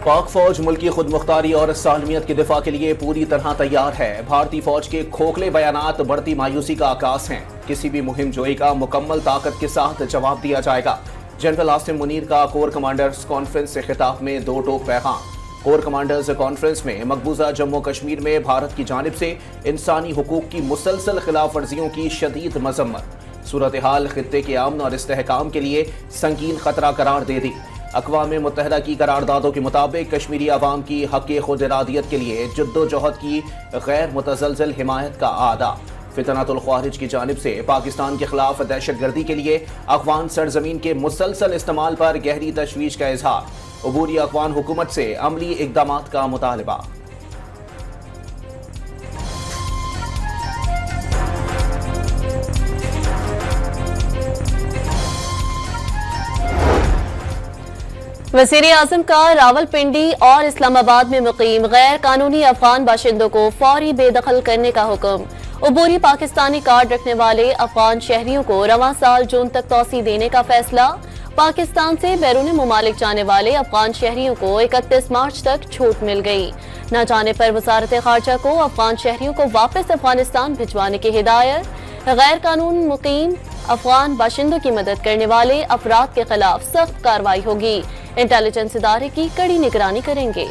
पाक फौज मुल्की खुद मुख्तारी और सालमियत के दिफा के लिए पूरी तरह तैयार है। भारतीय फौज के खोखले बयानात बढ़ती मायूसी का आकाश हैं। किसी भी मुहिम जोई का मुकम्मल ताकत के साथ जवाब दिया जाएगा। जनरल आसिम मुनीर का कोर कमांडर्स कॉन्फ्रेंस से खिताब में दो टोक पैगाम। कोर कमांडर्स कॉन्फ्रेंस में मकबूजा जम्मू कश्मीर में भारत की जानिब से इंसानी हुकूक की मुसलसल खिलाफ वर्जियों की शदीद मजम्मत। सूरत हाल खित्ते के अमन और इस्तेहकाम के लिए संगीन खतरा करार दे दी। अक़वाम मुत्तहिदा की करारदादों के मुताबिक कश्मीरी अवाम की हक़ खुद इरादियत के लिए जद्दोजहद की गैर मुतज़लज़ल हिमायत का आदा। फितनतुल ख्वारिज की जानिब से पाकिस्तान के खिलाफ दहशत गर्दी के लिए अफ़गान सरजमीन के मुसलसल इस्तेमाल पर गहरी तशवीश का इजहार। अबूरी अफ़गान हुकूमत से अमली इक़दामात का मुतालबा। वज़ीर आज़म का रावलपिंडी और इस्लामाबाद में मुकीम गैर कानूनी अफगान बाशिंदों को फौरी बेदखल करने का हुक्म। अबूरी पाकिस्तानी कार्ड रखने वाले अफगान शहरियों को रवां साल जून तक तौसी देने का फैसला। पाकिस्तान से बैरून मुमालिक जाने वाले अफगान शहरियों को 31 मार्च तक छूट मिल गई। न जाने पर वजारत खारजा को अफगान शहरियों को वापस अफगानिस्तान भिजवाने की हिदायत। गैर कानून मुकीम अफगान बाशिंदों की मदद करने वाले अफराद के खिलाफ सख्त कार्रवाई होगी। इंटेलिजेंस इदारे की कड़ी निगरानी करेंगे।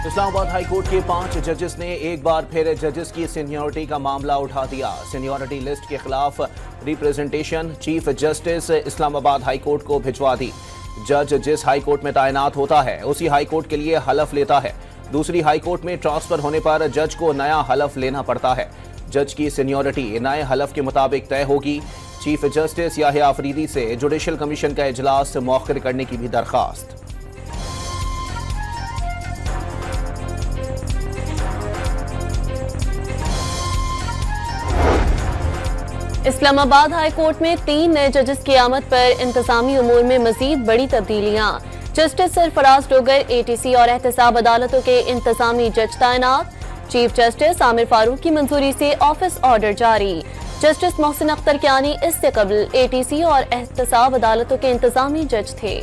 इस्लामाबाद हाई कोर्ट के 5 जजेस ने एक बार फिर जजेस की सीनियरिटी का मामला उठा दिया। सीनियरिटी लिस्ट के खिलाफ representation chief justice Islamabad high court को भिजवा दी। जज जिस हाई कोर्ट में तैनात होता है उसी हाई कोर्ट के लिए हलफ लेता है। दूसरी हाई कोर्ट में ट्रांसफर होने पर जज को नया हलफ लेना पड़ता है। जज की सीनियरिटी नए हलफ के मुताबिक तय होगी। चीफ जस्टिस याहिया अफरीदी से जुडिशल कमीशन का इजलास मौखर करने की भी दरखास्त। इस्लामाबाद हाई कोर्ट में 3 नए जजेस की आमद पर इंतजामी उमूर में मजीद बड़ी तब्दीलियां। जस्टिस सरफराज डोगर एटीसी और एहतसाब अदालतों के इंतजामी जज तैनात। चीफ जस्टिस आमिर फारूक की मंजूरी से ऑफिस ऑर्डर जारी। जस्टिस मोहसिन अख्तर कियानी इससे कबल एटीसी और एहतसाब अदालतों के इंतजामी जज थे।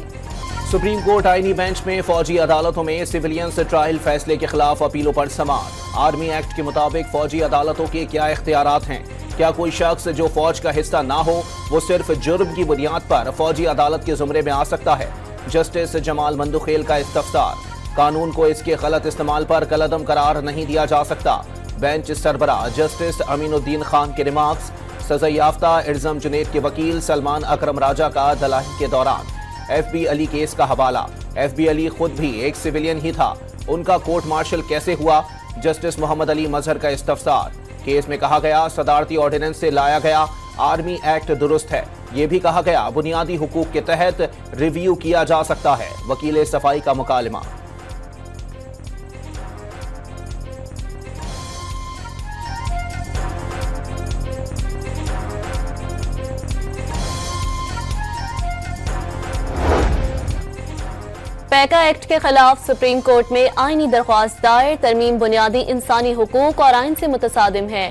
सुप्रीम कोर्ट आईनी बेंच में फौजी अदालतों में सिविलियंस ट्रायल फैसले के खिलाफ अपीलों पर समाअत। आर्मी एक्ट के मुताबिक फौजी अदालतों के क्या इख्तियारात हैं? क्या कोई शख्स जो फौज का हिस्सा ना हो वो सिर्फ जुर्म की बुनियाद पर फौजी अदालत के जुमरे में आ सकता है? जस्टिस जमाल मंदुखेल का इस्तफसार। कानून को इसके गलत इस्तेमाल पर कलअदम करार नहीं दिया जा सकता। बेंच सरबरा जस्टिस अमीनुद्दीन खान के रिमार्क्स। सजा याफ्ता इर्जम जुनेद के वकील सलमान अकरम राजा का दलाइल के दौरान FB अली केस का हवाला। FB अली खुद भी एक सिविलियन ही था, उनका कोर्ट मार्शल कैसे हुआ? जस्टिस मोहम्मद अली मजहर का इस्तफसार। केस में कहा गया सदारती ऑर्डिनेंस से लाया गया आर्मी एक्ट दुरुस्त है। ये भी कहा गया बुनियादी हुकूक के तहत रिव्यू किया जा सकता है। वकील सफाई का मुकालमा। पैका एक्ट के खिलाफ सुप्रीम कोर्ट में आईनी दरख्वास्त दायर। तरमीम बुनियादी इंसानी हुकूक और आइन से मुतसादिम है।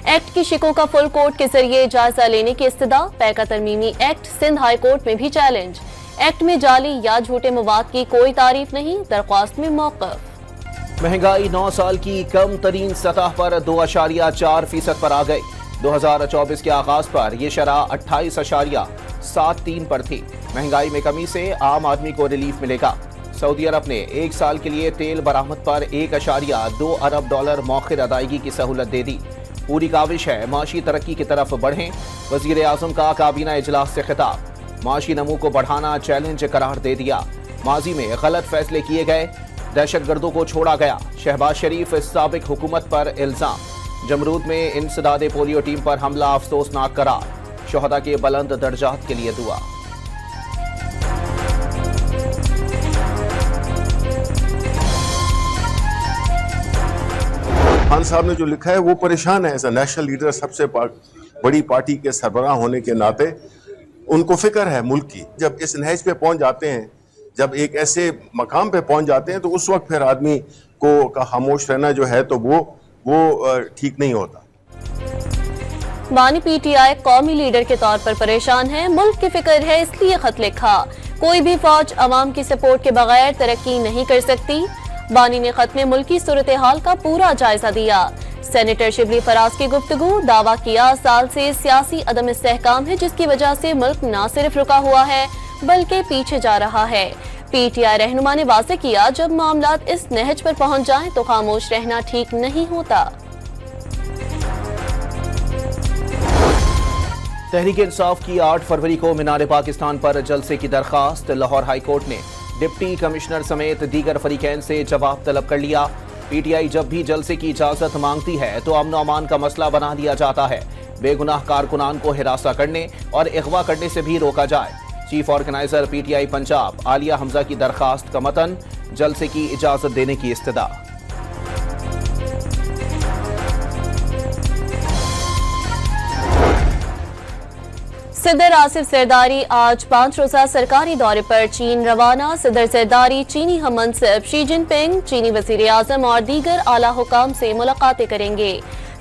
एक्ट की शिकों का फुल कोर्ट के जरिए जायजा लेने की इस्तदा। पैका तरमीमी एक्ट सिंध हाई कोर्ट में भी चैलेंज। एक्ट में जाली या झूठे मवाद की कोई तारीफ नहीं, दरख्वास्त में मौक़िफ़। महंगाई 9 साल की कम तरीन सतह पर 2.4% पर आ गई। 2024 के आगाज पर यह शरह 28.73 पर थी। महंगाई में कमी से आम आदमी को रिलीफ मिलेगा। सऊदी अरब ने 1 साल के लिए तेल बरामद पर $1.2 अरब मौखिर अदायगी की सहूलत दे दी। पूरी काविश है माशी तरक्की की तरफ बढ़ें। वजीर आजम का काबीना इजलास से खिताब। माशी नमू को बढ़ाना चैलेंज करार दे दिया। माजी में गलत फैसले किए गए, दहशतगर्दों को छोड़ा गया। शहबाज शरीफ साबिक हुकूमत पर इल्जाम। जमरूद में इंसदादे पोलियो टीम पर हमला अफसोसनाक करार। शोहदा के बुलंद दर्जात के लिए दुआ। खान साहब ने जो लिखा है वो परेशान है। एज अ नेशनल लीडर, सबसे बड़ी पार्टी के सरबराह होने के नाते उनको फिक्र है मुल्क की। जब इस नहज पे पहुंच जाते हैं, जब एक ऐसे मकाम पे पहुंच जाते हैं, तो उस वक्त फिर आदमी को का खामोश रहना जो है तो वो ठीक नहीं होता। बानी पीटीआई कौमी लीडर के तौर पर परेशान है, मुल्क की फिक्र है इसलिए खत लिखा। कोई भी फौज अवाम की सपोर्ट के बगैर तरक्की नहीं कर सकती। बानी ने खत में मुल्क की सूरत हाल का पूरा जायजा दिया। सेनेटर शिबली फराज की गुफ्तगू, दावा किया साल से सियासी अदम इस्तेहकाम है जिसकी वजह से मुल्क न सिर्फ रुका हुआ है बल्कि पीछे जा रहा है। पीटीआई रहनुमा ने वाज़ेह किया जब मामलात इस नहज पर पहुंच जाएं तो खामोश रहना ठीक नहीं होता। तहरीक इंसाफ की 8 फरवरी को मीनार पाकिस्तान पर जलसे की दरखास्त। लाहौर हाई कोर्ट ने डिप्टी कमिश्नर समेत दीगर फरीकैन से जवाब तलब कर लिया। पीटीआई जब भी जलसे की इजाजत मांगती है तो अमन अमान का मसला बना दिया जाता है। बेगुनाह कारकुनान को हिरासा करने और अगवा करने से भी रोका जाए। Chief organiser PTI Punjab Alia Hamza की दरखास्त का मतन, जलसे की इजाजत देने की इस्तदा। सदर आसिफ जरदारी आज 5 रोजा सरकारी दौरे पर चीन रवाना। सदर जरदारी चीनी हममनसब शी जिनपिंग, चीनी वजीर आजम और दीगर आला हुकाम से मुलाकातें करेंगे।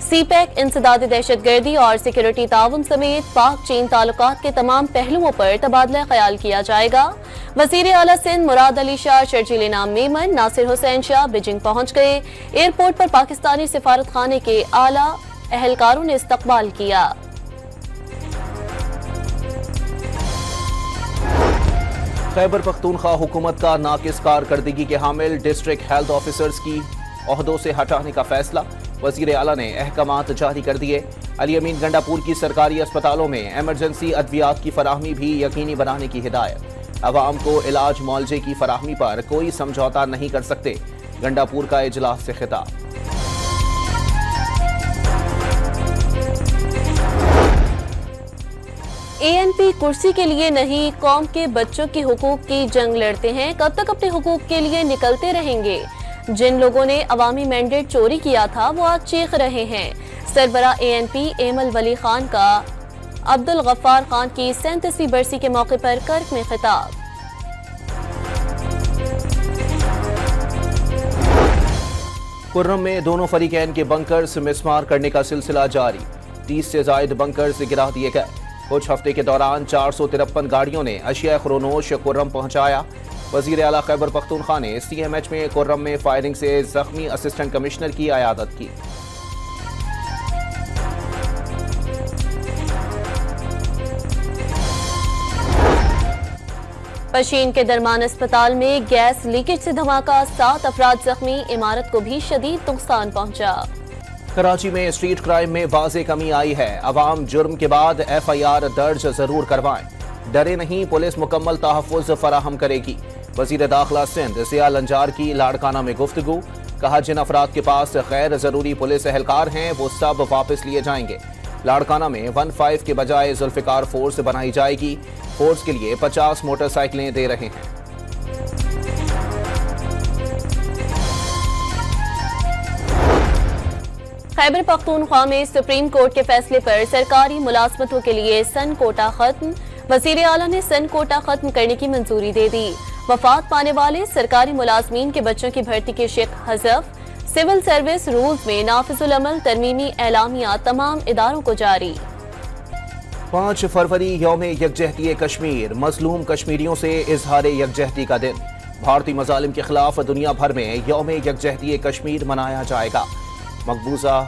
सीपैक, इंसदाद दहशतगर्दी और सिक्योरिटी ताउन समेत पाक चीन ताल्लुकात के तमाम पहलुओं पर तबादला ख्याल किया जाएगा। वजीर आला सिंध मुराद अली शाह, शर्जील इनाम मेमन, नासिर हुसैन शाह बीजिंग पहुंच गए। एयरपोर्ट पर पाकिस्तानी सिफारत खाने के आला अहलकारों ने इस्तकबाल किया। खैबर पख्तूनख्वा हुकूमत का नाकिस कारकर्दगी के हामिल डिस्ट्रिक्ट हेल्थ ऑफिसर्स की ओहदों से हटाने का फैसला। वजीर आला ने अहकामात जारी कर दिए। अली अमीन गंडापुर की सरकारी अस्पतालों में एमरजेंसी अद्वियात की फराहमी भी यकीनी बनाने की हिदायत। अवाम को इलाज मुआलजे की फराहमी पर कोई समझौता नहीं कर सकते। गंडापुर का इजलास से खिताब। एएनपी कुर्सी के लिए नहीं, कौम के बच्चों की हुकूक की जंग लड़ते हैं। कब तक अपने हुकूक के लिए निकलते रहेंगे? जिन लोगों ने अवामी मैंडेट चोरी किया था वो आज चीख रहे हैं। सरबरा एएनपी एमल वली खान का अब्दुल गफ्फार खान की 37वीं बरसी के मौके पर कर्क में खिताब। कुर्रम में दोनों फरीकैन के बंकर्स मिसमार करने का सिलसिला जारी। 30 से जायद बंकर्स गिरा दिए गए। कुछ हफ्ते के दौरान 453 गाड़ियों ने अशिया खुरोनोश कुर्रम पहुंचाया। वजीर आला खैबर पख्तूनख्वा ने सीएमएच में कुर्रम में फायरिंग से जख्मी असिस्टेंट कमिश्नर की अयादत की। पशीन के दरमान अस्पताल में गैस लीकेज से धमाका, 7 अफराद जख्मी, इमारत को भी शदीद नुकसान पहुंचा। कराची में स्ट्रीट क्राइम में वाज़े कमी आई है। अवाम जुर्म के बाद FIR दर्ज जरूर करवाएं। डरे नहीं, पुलिस मुकम्मल तहफ़्फ़ुज़ फराहम करेगी। वज़ीर दाखिला सिंध ज़िया लंजार की लाड़काना में गुफ्तगू, कहा जिन अफराद के पास गैर ज़रूरी पुलिस एहलकार हैं वो सब वापस लिए जाएंगे। लाड़काना में 15 के बजाय जुल्फ़िकार फोर्स बनाई जाएगी। फोर्स के लिए 50 मोटरसाइकिलें दे रहे हैं। खैबर पख्तूनख्वा में सुप्रीम कोर्ट के फैसले पर सरकारी मुलाजमतों के लिए सन कोटा खत्म। वजीर आला ने सन कोटा खत्म करने की मंजूरी दे दी। वफात पाने वाले सरकारी मुलाजमीन के बच्चों की भर्ती के शेख हज़फ। सिविल सर्विस रूल्स में नाफिजुल अमल तरमीमी एलामिया तमाम इदारों को जारी। 5 फरवरी यौम यकजहती कश्मीर, मजलूम कश्मीरियों से इजहार यकजहती का दिन। भारतीय मजालिम के खिलाफ दुनिया भर में यौम यकजहती कश्मीर मनाया जाएगा। मकबूजा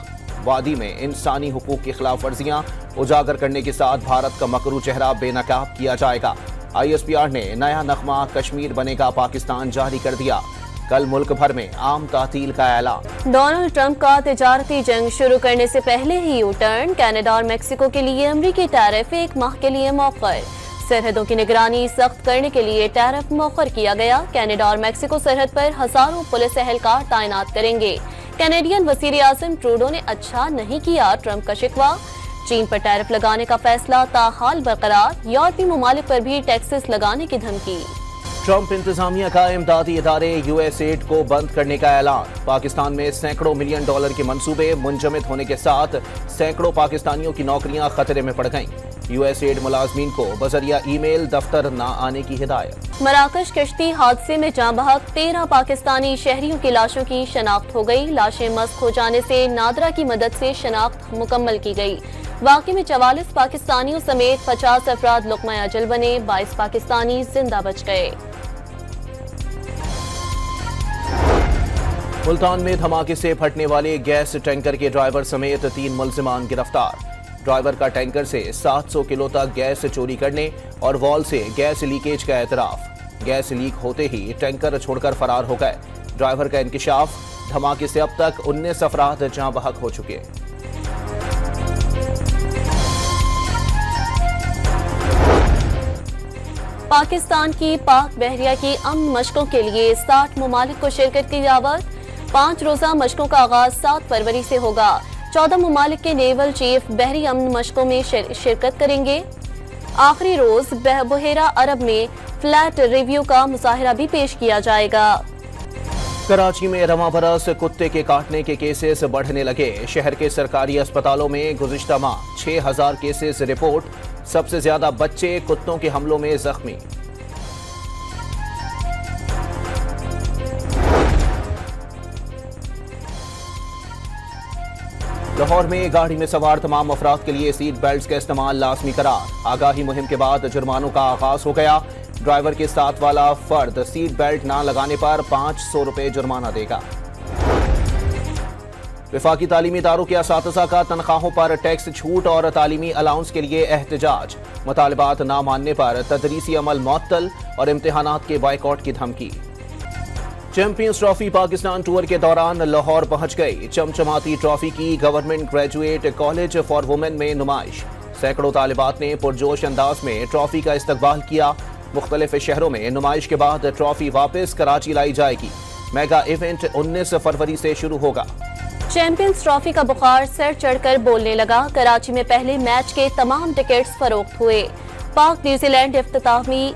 वादी में इंसानी हुकूक की खिलाफ वर्जियां उजागर करने के साथ भारत का मकरू चेहरा बेनकाब किया जाएगा। ISPR ने नया नगमा कश्मीर बनेगा पाकिस्तान जारी कर दिया। कल मुल्क भर में आम तातील का ऐलान। डोनाल्ड ट्रंप का तिजारती जंग शुरू करने से पहले ही यू टर्न। कनाडा और मेक्सिको के लिए अमरीकी टैरिफ 1 माह के लिए मौखर। सरहदों की निगरानी सख्त करने के लिए टैरिफ मौखर किया गया। कनाडा और मेक्सिको सरहद पर हजारों पुलिस एहलकार तैनात करेंगे। कैनेडियन वजीर आजम ट्रूडो ने अच्छा नहीं किया ट्रंप का शिकवा। चीन पर टैरिफ लगाने का फैसला ताहाल बरकरार। यूरोपीय ममालिक पर भी टैक्सेस लगाने की धमकी। ट्रंप इंतजामिया का इमदादी इदारे USAID को बंद करने का ऐलान। पाकिस्तान में सैकड़ों मिलियन डॉलर के मंसूबे मुंजमद होने के साथ सैकड़ों पाकिस्तानियों की नौकरियां खतरे में पड़ गईं। USAID मुलाजमीन को बजरिया ईमेल दफ्तर न आने की हिदायत। मराकश कश्ती हादसे में जाँ बहक 13 पाकिस्तानी शहरियों की लाशों की शनाख्त हो गई। लाशें मस्क हो जाने से नादरा की मदद से शनाख्त मुकम्मल की गई। वाक़े में 44 पाकिस्तानियों समेत 50 अफराद लुक़मा अजल बने, 22 पाकिस्तानी जिंदा बच गए। मुल्तान में धमाके से फटने वाले गैस टैंकर के ड्राइवर समेत 3 मुल्जिमान गिरफ्तार। ड्राइवर का टैंकर से 700 किलो तक गैस चोरी करने और वॉल से गैस लीकेज का एतराफ। गैस लीक होते ही टैंकर छोड़कर फरार हो गए। ड्राइवर का इंकिशाफ। धमाके से अब तक 19 अफराद जाँ बहक हो चुके। पाकिस्तान की पाक बहरिया की अमन मशकों के लिए 60 ममालिक को शिरकत की दावत। 5 रोजा मशकों का आगाज 7 फरवरी से होगा। 14 ममालिक के नेवल चीफ बहरी अमन मशकों में शिरकत करेंगे। आखिरी रोज बहेरा अरब में फ्लैट रिव्यू का मुजाहरा भी पेश किया जाएगा। कराची में रवां बरस कुत्ते के काटने के केसेस बढ़ने लगे। शहर के सरकारी अस्पतालों में गुज़िश्ता माह 6000 केसेस रिपोर्ट। सबसे ज्यादा बच्चे कुत्तों के हमलों में जख्मी। लाहौर में गाड़ी में सवार तमाम अफराद के लिए सीट बेल्ट का इस्तेमाल लाजमी करार। आगाही मुहिम के बाद जुर्मानों का आगाज हो गया। ड्राइवर के साथ वाला फर्द सीट बेल्ट न लगाने पर 500 रुपए जुर्माना देगा। विफाकी तालीमी इदारों के असातिज़ा का तनख्वाहों पर टैक्स छूट और तालीमी अलाउंस के लिए एहतजाज। मुतालिबात न मानने पर तदरीसी अमल मुअत्तल और इम्तिहानात के बाइकआउट की धमकी। चैंपियंस ट्रॉफी पाकिस्तान टूर के दौरान लाहौर पहुंच गई। चमचमाती ट्रॉफी की government graduate college for women में नुमाइश। सैकड़ों तालिबात ने पुरजोश अंदाज में ट्रॉफी का इस्तकबाल किया। मुख्तलिफ शहरों में नुमाइश के बाद ट्रॉफी वापस कराची लाई जाएगी। मेगा इवेंट 19 फरवरी से शुरू होगा। चैंपियंस ट्रॉफी का बुखार सर चढ़कर बोलने लगा। कराची में पहले मैच के तमाम टिकट्स फरोख्त हुए। पाक न्यूजीलैंड इफ्तितामी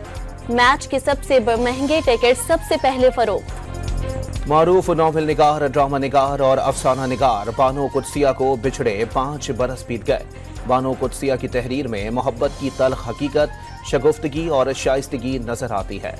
मैच के सबसे महंगे टिकट सबसे पहले फरोख्त। मारूफ नॉवेल निगार, ड्रामा निगार और अफसाना निगार बानो कुदसिया को बिछड़े 5 बरस बीत गए। बानो कुदसिया की तहरीर में मोहब्बत की तल्ख हकीकत, शगुफ्तगी और शाइस्तगी नजर आती है।